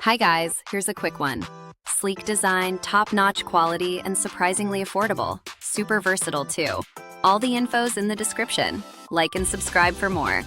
Hi guys, here's a quick one. Sleek design, top-notch quality, and surprisingly affordable. Super versatile too. All the info's in the description. Like and subscribe for more.